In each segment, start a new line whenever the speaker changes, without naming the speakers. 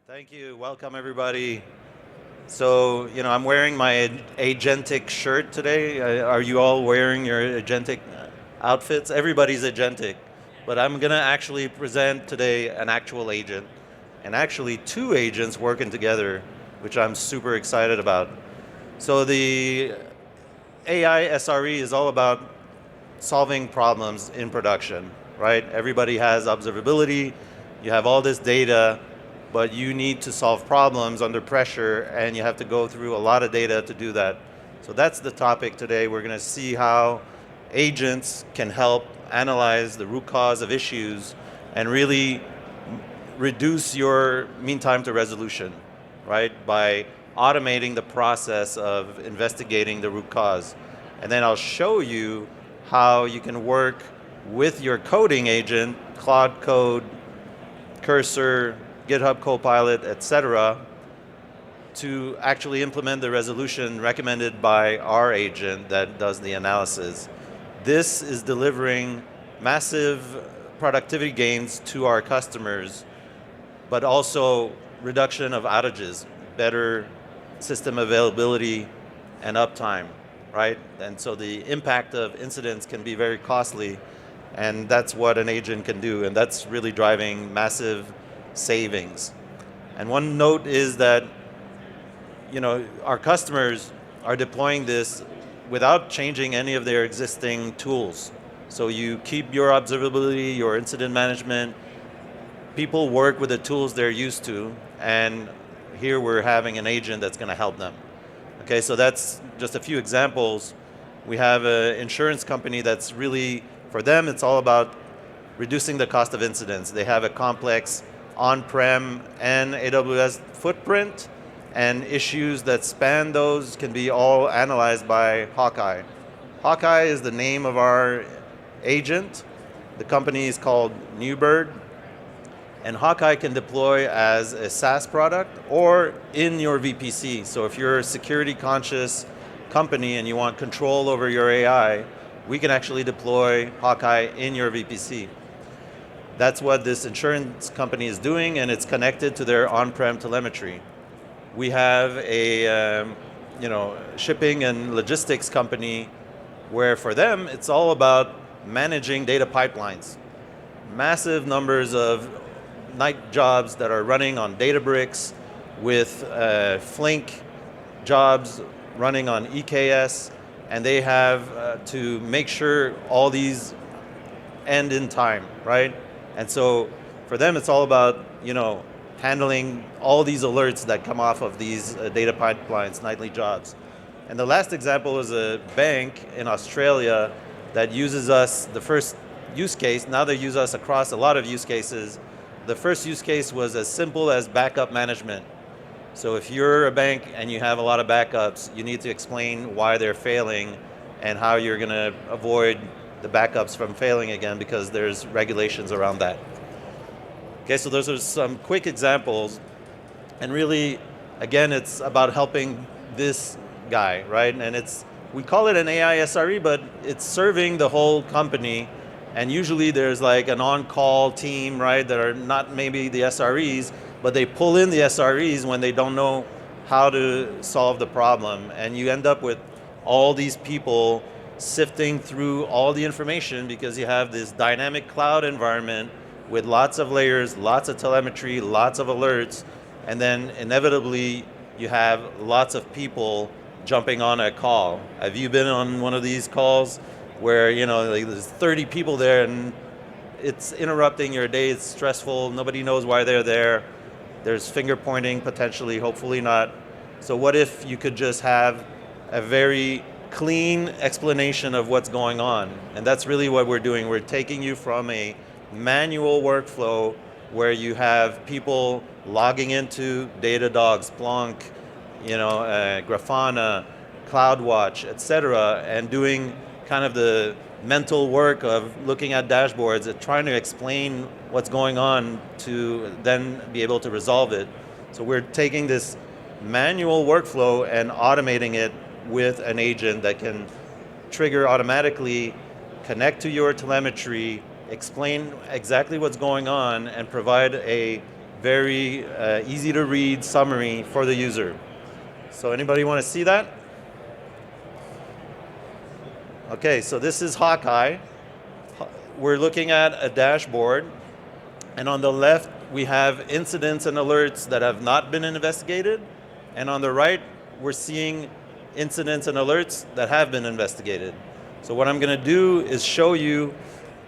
Thank you. Welcome, everybody. So, I'm wearing my Agentic shirt today. Are you all wearing your Agentic outfits? Everybody's Agentic. But I'm going to actually present today an actual agent, and actually two agents working together, which I'm super excited about. So, the AI SRE is all about solving problems in production, right? Everybody has observability, you have all this data, but you need to solve problems under pressure, and you have to go through a lot of data to do that. So that's the topic today. We're going to see how agents can help analyze the root cause of issues and really reduce your mean time to resolution, right? By automating the process of investigating the root cause. And then I'll show you how you can work with your coding agent, Claude Code, Cursor, GitHub Copilot, etc., to actually implement the resolution recommended by our agent that does the analysis. This is delivering massive productivity gains to our customers, but also reduction of outages, better system availability and uptime, right? And so the impact of incidents can be very costly, and that's what an agent can do, and that's really driving massive savings. And one note is that our customers are deploying this without changing any of their existing tools. So you keep your observability, your incident management, people work with the tools they're used to, and here we're having an agent that's going to help them. Okay, so that's just a few examples. We have an insurance company that's really, for them, it's all about reducing the cost of incidents. They have a complex on-prem and AWS footprint, and issues that span those can be all analyzed by Hawkeye. Hawkeye is the name of our agent. The company is called Newbird. And Hawkeye can deploy as a SaaS product or in your VPC. So if you're a security conscious company and you want control over your AI, we can actually deploy Hawkeye in your VPC. That's what this insurance company is doing, and it's connected to their on-prem telemetry. We have a shipping and logistics company where for them it's all about managing data pipelines. Massive numbers of night jobs that are running on Databricks, with Flink jobs running on EKS, and they have to make sure all these end in time, right? And so for them it's all about handling all these alerts that come off of these data pipelines, nightly jobs. And the last example is a bank in Australia that uses us, the first use case. Now they use us across a lot of use cases. The first use case was as simple as backup management. So if you're a bank and you have a lot of backups, you need to explain why they're failing and how you're going to avoid the backups from failing again, because there's regulations around that. Okay, so those are some quick examples. And really, again, it's about helping this guy, right? And we call it an AI SRE, but it's serving the whole company. And usually there's like an on-call team, right, that are not maybe the SREs, but they pull in the SREs when they don't know how to solve the problem. And you end up with all these people sifting through all the information because you have this dynamic cloud environment with lots of layers, lots of telemetry, lots of alerts, and then inevitably you have lots of people jumping on a call. Have you been on one of these calls where there's 30 people there and it's interrupting your day, it's stressful, nobody knows why they're there, there's finger pointing potentially, hopefully not. So what if you could just have a very clean explanation of what's going on? And that's really what we're doing. We're taking you from a manual workflow where you have people logging into Datadog, Splunk, Grafana, CloudWatch, etc., and doing kind of the mental work of looking at dashboards and trying to explain what's going on to then be able to resolve it. So we're taking this manual workflow and automating it with an agent that can trigger automatically, connect to your telemetry, explain exactly what's going on, and provide a very easy to read summary for the user. So anybody want to see that? Okay, so this is Hawkeye. We're looking at a dashboard, and on the left we have incidents and alerts that have not been investigated, and on the right we're seeing incidents and alerts that have been investigated. So what I'm going to do is show you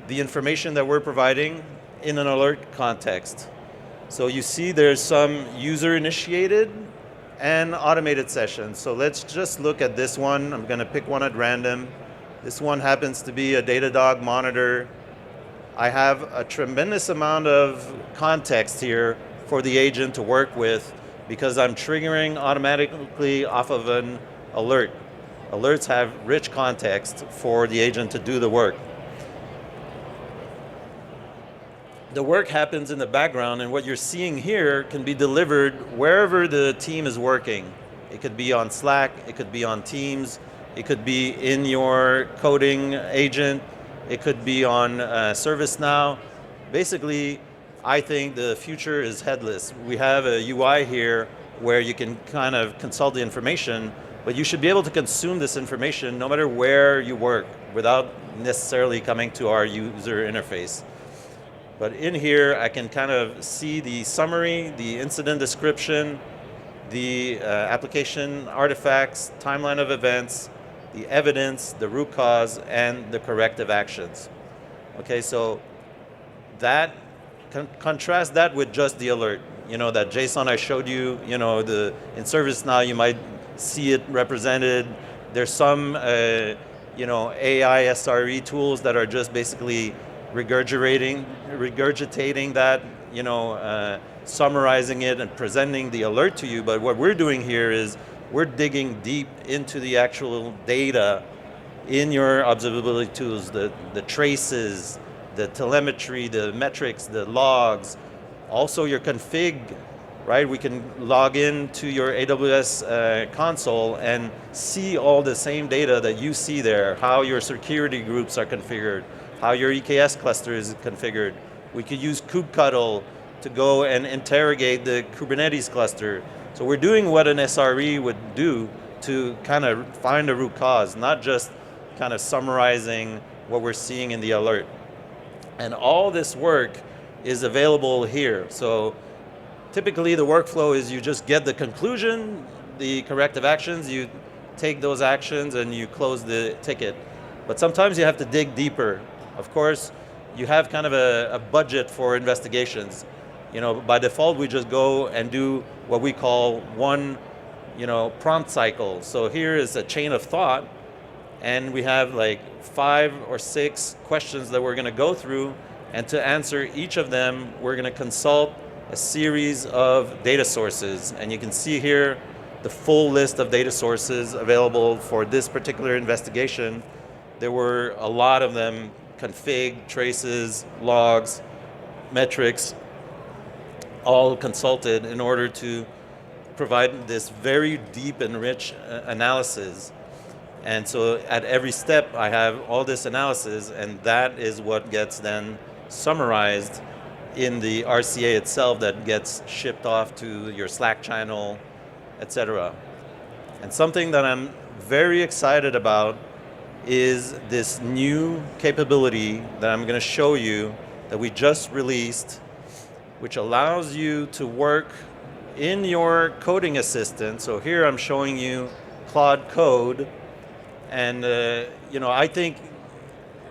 the information that we're providing in an alert context. So you see there's some user-initiated and automated sessions. So let's just look at this one. I'm going to pick one at random. This one happens to be a Datadog monitor. I have a tremendous amount of context here for the agent to work with because I'm triggering automatically off of an alert. Alerts have rich context for the agent to do the work. The work happens in the background, and what you're seeing here can be delivered wherever the team is working. It could be on Slack, it could be on Teams, it could be in your coding agent, it could be on ServiceNow. Basically, I think the future is headless. We have a UI here where you can kind of consult the information, but you should be able to consume this information no matter where you work without necessarily coming to our user interface. But in here, I can kind of see the summary, the incident description, the application artifacts, timeline of events, the evidence, the root cause, and the corrective actions. Okay, so that, contrast that with just the alert. You know, that JSON I showed you, you know, in ServiceNow you might see it represented. There's some, you know, AI SRE tools that are just basically regurgitating that, you know, summarizing it and presenting the alert to you. But what we're doing here is we're digging deep into the actual data in your observability tools, the traces, the telemetry, the metrics, the logs, also your config, right? We can log in to your AWS console and see all the same data that you see there, how your security groups are configured, how your EKS cluster is configured. We could use kubectl to go and interrogate the Kubernetes cluster. So we're doing what an SRE would do to kind of find a root cause, not just kind of summarizing what we're seeing in the alert. And all this work is available here. So typically the workflow is you just get the conclusion, the corrective actions, you take those actions and you close the ticket. But sometimes you have to dig deeper. Of course, you have kind of a budget for investigations. You know, by default, we just go and do what we call one, you know, prompt cycle. So here is a chain of thought, and we have like 5 or 6 questions that we're going to go through, and to answer each of them, we're going to consult a series of data sources. And you can see here the full list of data sources available for this particular investigation. There were a lot of them: config, traces, logs, metrics, all consulted in order to provide this very deep and rich analysis. And so at every step I have all this analysis, and that is what gets then summarized in the RCA itself that gets shipped off to your Slack channel, etc. And something that I'm very excited about is this new capability that I'm going to show you that we just released, which allows you to work in your coding assistant. So here I'm showing you Claude Code, and you know, I think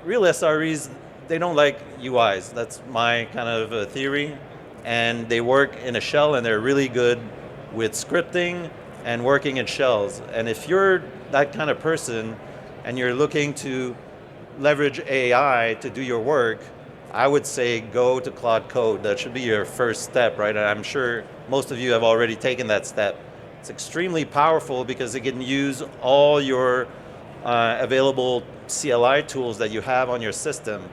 real SREs, they don't like UIs. That's my kind of theory, and they work in a shell, and they're really good with scripting and working in shells. And if you're that kind of person and you're looking to leverage AI to do your work, I would say go to Claude Code. That should be your first step, right? And I'm sure most of you have already taken that step. It's extremely powerful because it can use all your available CLI tools that you have on your system.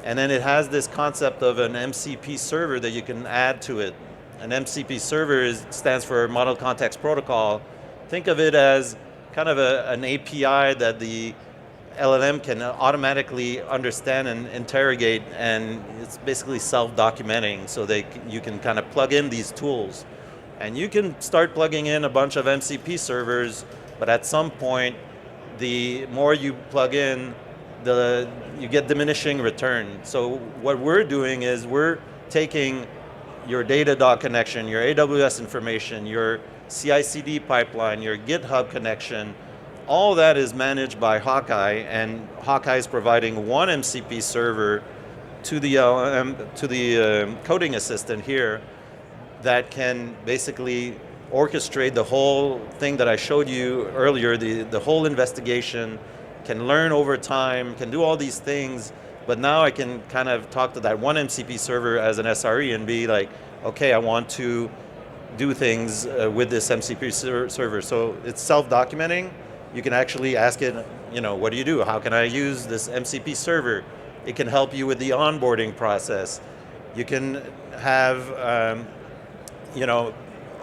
And then it has this concept of an MCP server that you can add to it. An MCP server stands for Model Context Protocol. Think of it as kind of an API that the LLM can automatically understand and interrogate, and it's basically self-documenting, so you can kind of plug in these tools. And you can start plugging in a bunch of MCP servers, but at some point, the more you plug in, you get diminishing return. So what we're doing is we're taking your Datadog connection, your AWS information, your CI/CD pipeline, your GitHub connection, all that is managed by Hawkeye, and Hawkeye is providing one MCP server to the coding assistant here that can basically orchestrate the whole thing that I showed you earlier, the whole investigation, can learn over time, can do all these things, but now I can kind of talk to that one MCP server as an SRE and be like, okay, I want to do things with this MCP server. So it's self-documenting. You can actually ask it, what do you do? How can I use this MCP server? It can help you with the onboarding process. You can have,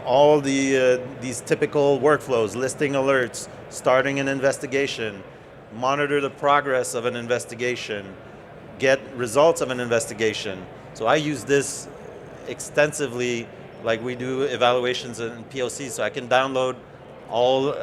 all these typical workflows, listing alerts, starting an investigation, monitor the progress of an investigation, get results of an investigation. So I use this extensively, like we do evaluations and POCs, so I can download all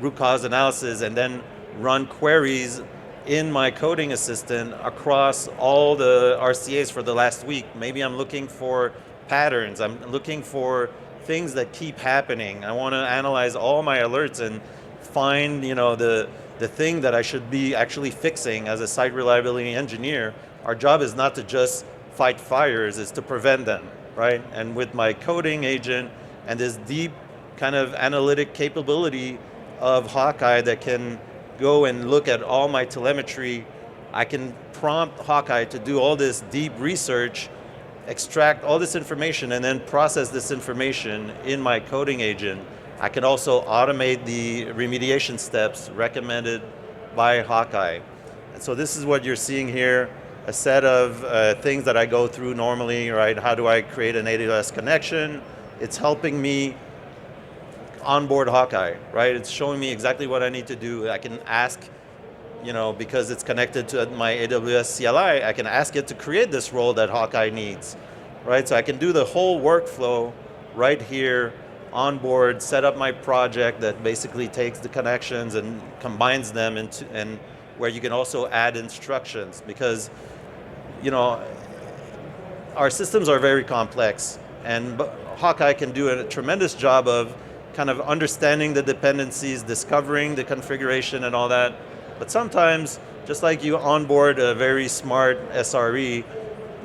root cause analysis and then run queries in my coding assistant across all the RCAs for the last week. Maybe I'm looking for patterns, I'm looking for things that keep happening. I want to analyze all my alerts and find the thing that I should be actually fixing as a site reliability engineer. Our job is not to just fight fires, it's to prevent them, right? And with my coding agent and this deep kind of analytic capability of Hawkeye that can go and look at all my telemetry, I can prompt Hawkeye to do all this deep research, extract all this information, and then process this information in my coding agent. I can also automate the remediation steps recommended by Hawkeye. And so this is what you're seeing here, a set of things that I go through normally, right? How do I create an AWS connection? It's helping me onboard Hawkeye, right? It's showing me exactly what I need to do. I can ask, because it's connected to my AWS CLI, I can ask it to create this role that Hawkeye needs, right? So I can do the whole workflow right here, onboard, set up my project that basically takes the connections and combines them into, and where you can also add instructions, because, our systems are very complex, and Hawkeye can do a tremendous job of kind of understanding the dependencies, discovering the configuration and all that. But sometimes, just like you onboard a very smart SRE,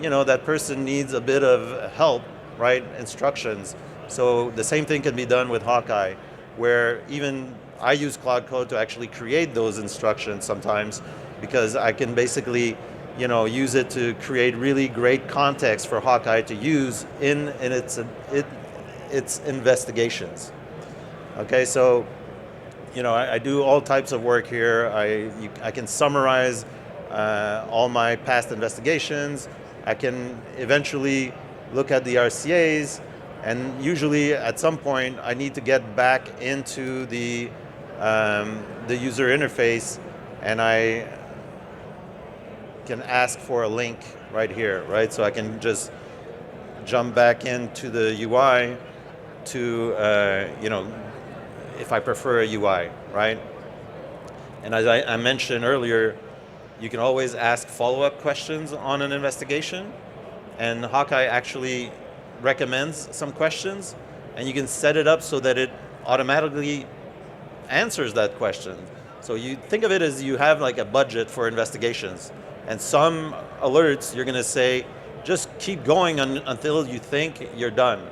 that person needs a bit of help, right? Instructions. So the same thing can be done with Hawkeye, where even I use Cloud Code to actually create those instructions sometimes, because I can basically, use it to create really great context for Hawkeye to use in its investigations. Okay, so I do all types of work here. I can summarize all my past investigations. I can eventually look at the RCAs, and usually at some point I need to get back into the user interface, and I can ask for a link right here, right? So I can just jump back into the UI to, if I prefer a UI, right? And as I mentioned earlier, you can always ask follow-up questions on an investigation, and Hawkeye actually recommends some questions, and you can set it up so that it automatically answers that question. So you think of it as you have like a budget for investigations, and some alerts you're going to say, just keep going until you think you're done.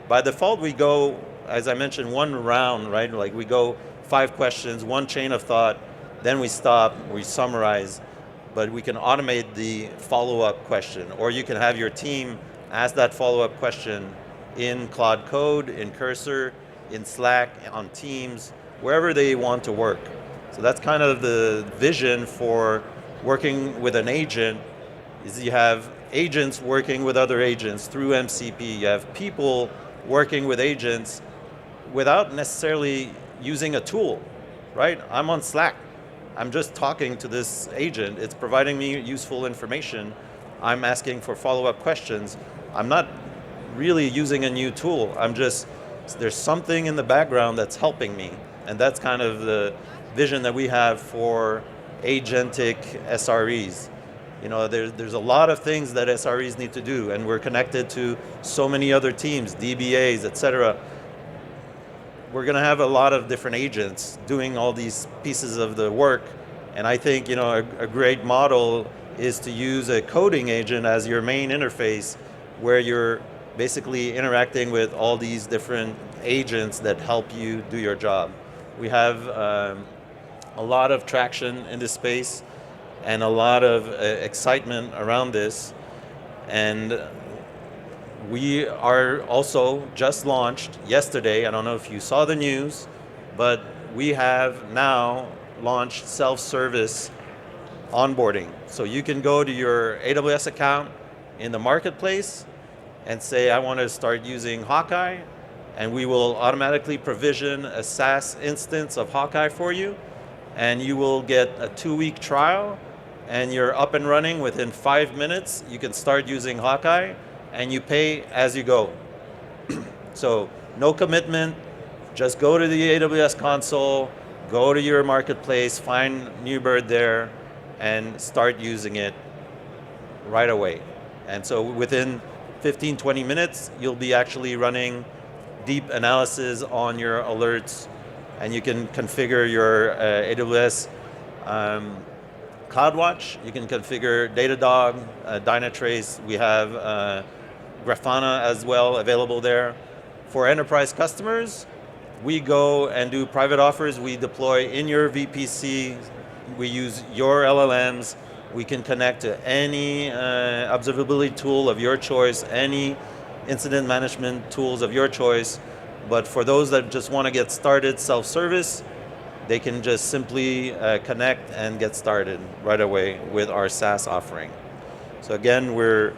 By default, we go, as I mentioned, one round, right? Like we go 5 questions, one chain of thought, then we stop, we summarize, but we can automate the follow-up question, or you can have your team ask that follow-up question in Cloud Code, in Cursor, in Slack, on Teams, wherever they want to work. So that's kind of the vision for working with an agent, is you have agents working with other agents through MCP. You have people working with agents without necessarily using a tool, right? I'm on Slack. I'm just talking to this agent. It's providing me useful information. I'm asking for follow-up questions. I'm not really using a new tool. There's something in the background that's helping me. And that's kind of the vision that we have for agentic SREs. There's a lot of things that SREs need to do, and we're connected to so many other teams, DBAs, et cetera. We're going to have a lot of different agents doing all these pieces of the work. And I think a great model is to use a coding agent as your main interface, where you're basically interacting with all these different agents that help you do your job. We have a lot of traction in this space and a lot of excitement around this. And we are also just launched yesterday. I don't know if you saw the news, but we have now launched self-service onboarding. So you can go to your AWS account in the marketplace and say, I want to start using Hawkeye, and we will automatically provision a SaaS instance of Hawkeye for you, and you will get a 2-week trial, and you're up and running within 5 minutes. You can start using Hawkeye, and you pay as you go. So no commitment, just go to the AWS console, go to your marketplace, find Newbird there, and start using it right away. And so within 15, 20 minutes, you'll be actually running deep analysis on your alerts, and you can configure your AWS CloudWatch. You can configure Datadog, Dynatrace. We have Grafana as well available there. For enterprise customers, we go and do private offers. We deploy in your VPC. We use your LLMs. We can connect to any observability tool of your choice, any incident management tools of your choice. But for those that just want to get started self-service, they can just simply connect and get started right away with our SaaS offering. So again, we're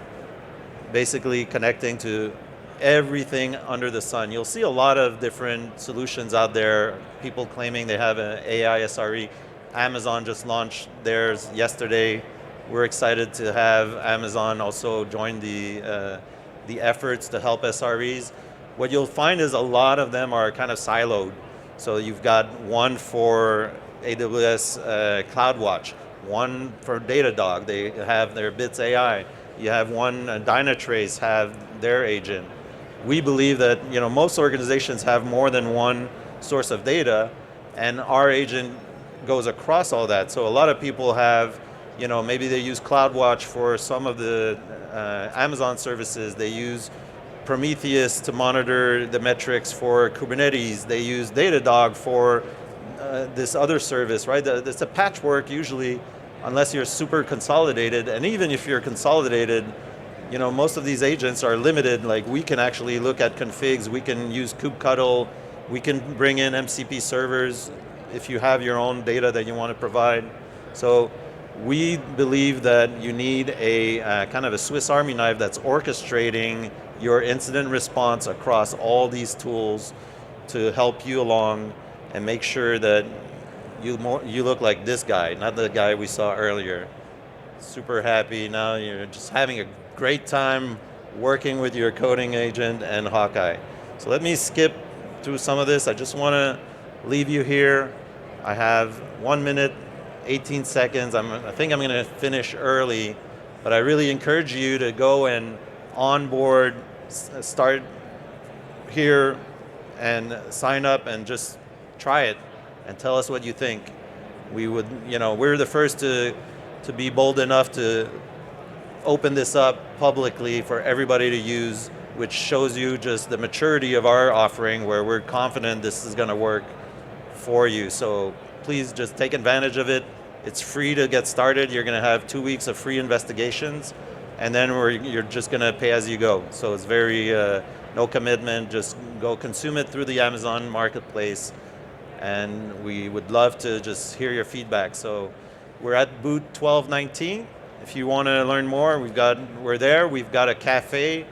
basically connecting to everything under the sun. You'll see a lot of different solutions out there, people claiming they have an AI SRE. Amazon just launched theirs yesterday. We're excited to have Amazon also join the efforts to help SREs. What you'll find is a lot of them are kind of siloed. So you've got one for AWS CloudWatch, one for Datadog, they have their Bits AI. You have one, Dynatrace have their agent. We believe that most organizations have more than one source of data, and our agent goes across all that. So a lot of people have, maybe they use CloudWatch for some of the Amazon services. They use Prometheus to monitor the metrics for Kubernetes. They use Datadog for this other service, right? It's a patchwork usually, unless you're super consolidated. And even if you're consolidated, most of these agents are limited. Like, we can actually look at configs, we can use kubectl, we can bring in MCP servers if you have your own data that you want to provide. So we believe that you need a kind of a Swiss Army knife that's orchestrating your incident response across all these tools to help you along and make sure that you look like this guy, not the guy we saw earlier. Super happy now, you're just having a great time working with your coding agent and Hawkeye. So let me skip through some of this. I just want to leave you here. I have 1 minute, 18 seconds. I think I'm going to finish early, but I really encourage you to go and onboard, start here and sign up and just try it and tell us what you think. We're the first to be bold enough to open this up publicly for everybody to use, which shows you just the maturity of our offering, where we're confident this is going to work for you. So please just take advantage of it. It's free to get started. You're going to have 2 weeks of free investigations, and then you're just going to pay as you go. So it's very no commitment. Just go consume it through the Amazon marketplace, and we would love to just hear your feedback. So we're at booth 1219. If you want to learn more, we're there. We've got a cafe,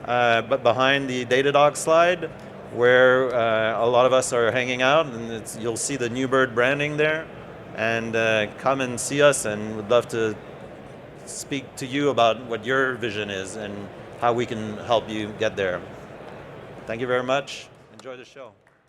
but behind the Datadog slide, where a lot of us are hanging out, and you'll see the Newbird branding there. and come and see us, and would love to speak to you about what your vision is and how we can help you get there. Thank you very much. Enjoy the show.